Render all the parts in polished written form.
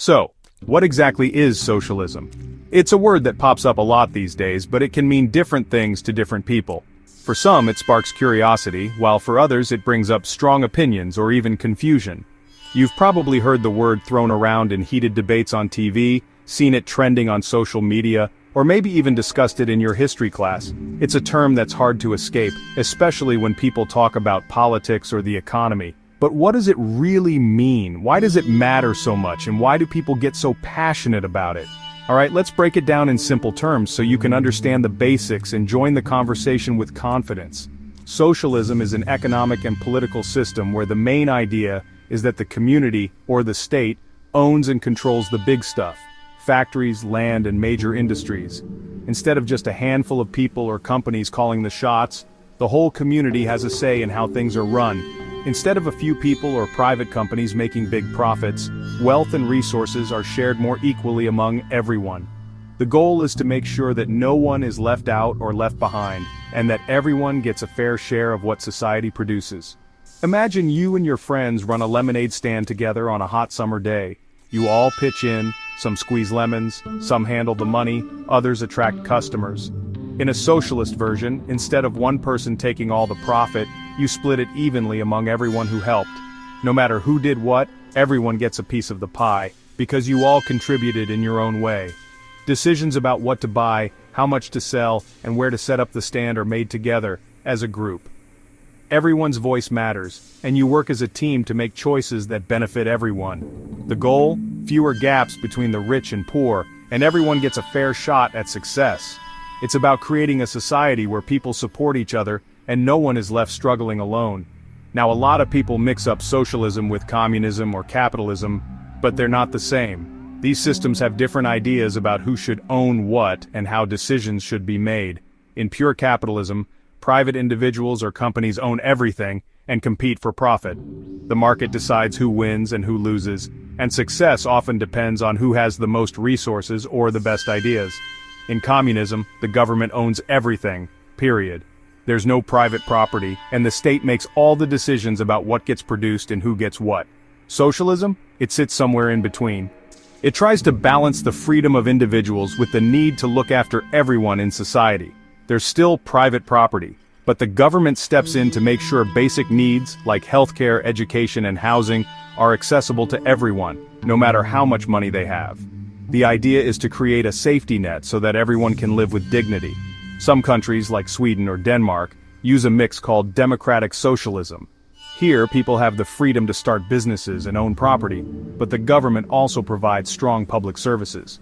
So, what exactly is socialism? It's a word that pops up a lot these days, but it can mean different things to different people. For some, it sparks curiosity, while for others it brings up strong opinions or even confusion. You've probably heard the word thrown around in heated debates on TV, seen it trending on social media, or maybe even discussed it in your history class. It's a term that's hard to escape, especially when people talk about politics or the economy. But what does it really mean? Why does it matter so much, and why do people get so passionate about it? Alright, let's break it down in simple terms so you can understand the basics and join the conversation with confidence. Socialism is an economic and political system where the main idea is that the community, or the state, owns and controls the big stuff: factories, land, and major industries. Instead of just a handful of people or companies calling the shots, the whole community has a say in how things are run. Instead of a few people or private companies making big profits, wealth and resources are shared more equally among everyone. The goal is to make sure that no one is left out or left behind, and that everyone gets a fair share of what society produces. Imagine you and your friends run a lemonade stand together on a hot summer day. You all pitch in, some squeeze lemons, some handle the money, others attract customers. In a socialist version, instead of one person taking all the profit, you split it evenly among everyone who helped. No matter who did what, everyone gets a piece of the pie, because you all contributed in your own way. Decisions about what to buy, how much to sell, and where to set up the stand are made together, as a group. Everyone's voice matters, and you work as a team to make choices that benefit everyone. The goal? Fewer gaps between the rich and poor, and everyone gets a fair shot at success. It's about creating a society where people support each other, and no one is left struggling alone. Now, a lot of people mix up socialism with communism or capitalism, but they're not the same. These systems have different ideas about who should own what and how decisions should be made. In pure capitalism, private individuals or companies own everything and compete for profit. The market decides who wins and who loses, and success often depends on who has the most resources or the best ideas. In communism, the government owns everything, period. There's no private property, and the state makes all the decisions about what gets produced and who gets what. Socialism? It sits somewhere in between. It tries to balance the freedom of individuals with the need to look after everyone in society. There's still private property, but the government steps in to make sure basic needs, like healthcare, education, and housing, are accessible to everyone, no matter how much money they have. The idea is to create a safety net so that everyone can live with dignity. Some countries, like Sweden or Denmark, use a mix called democratic socialism. Here, people have the freedom to start businesses and own property, but the government also provides strong public services.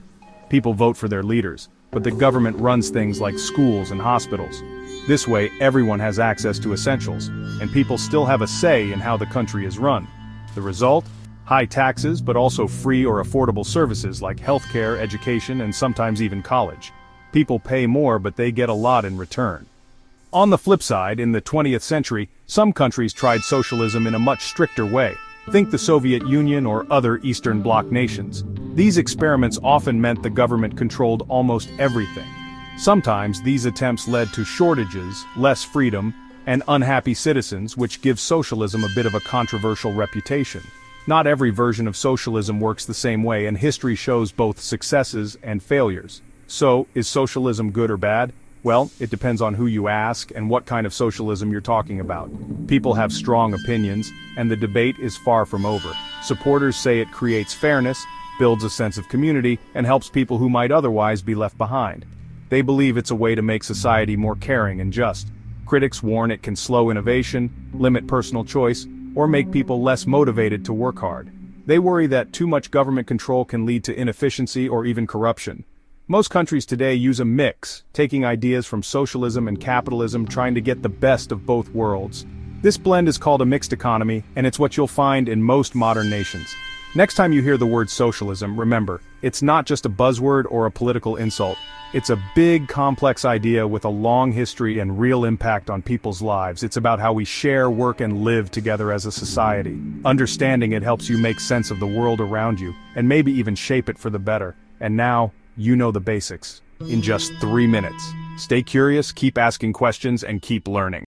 People vote for their leaders, but the government runs things like schools and hospitals. This way, everyone has access to essentials, and people still have a say in how the country is run. The result? High taxes, but also free or affordable services like healthcare, education, and sometimes even college. People pay more, but they get a lot in return. On the flip side, in the 20th century, some countries tried socialism in a much stricter way. Think the Soviet Union or other Eastern Bloc nations. These experiments often meant the government controlled almost everything. Sometimes these attempts led to shortages, less freedom, and unhappy citizens, which gives socialism a bit of a controversial reputation. Not every version of socialism works the same way, and history shows both successes and failures. So, is socialism good or bad? Well, it depends on who you ask and what kind of socialism you're talking about. People have strong opinions, and the debate is far from over. Supporters say it creates fairness, builds a sense of community, and helps people who might otherwise be left behind. They believe it's a way to make society more caring and just. Critics warn it can slow innovation, limit personal choice, or make people less motivated to work hard. They worry that too much government control can lead to inefficiency or even corruption. Most countries today use a mix, taking ideas from socialism and capitalism, trying to get the best of both worlds. This blend is called a mixed economy, and it's what you'll find in most modern nations. Next time you hear the word socialism, remember, it's not just a buzzword or a political insult. It's a big, complex idea with a long history and real impact on people's lives. It's about how we share, work, and live together as a society. Understanding it helps you make sense of the world around you, and maybe even shape it for the better. And now, you know the basics in just 3 minutes. Stay curious, keep asking questions, and keep learning.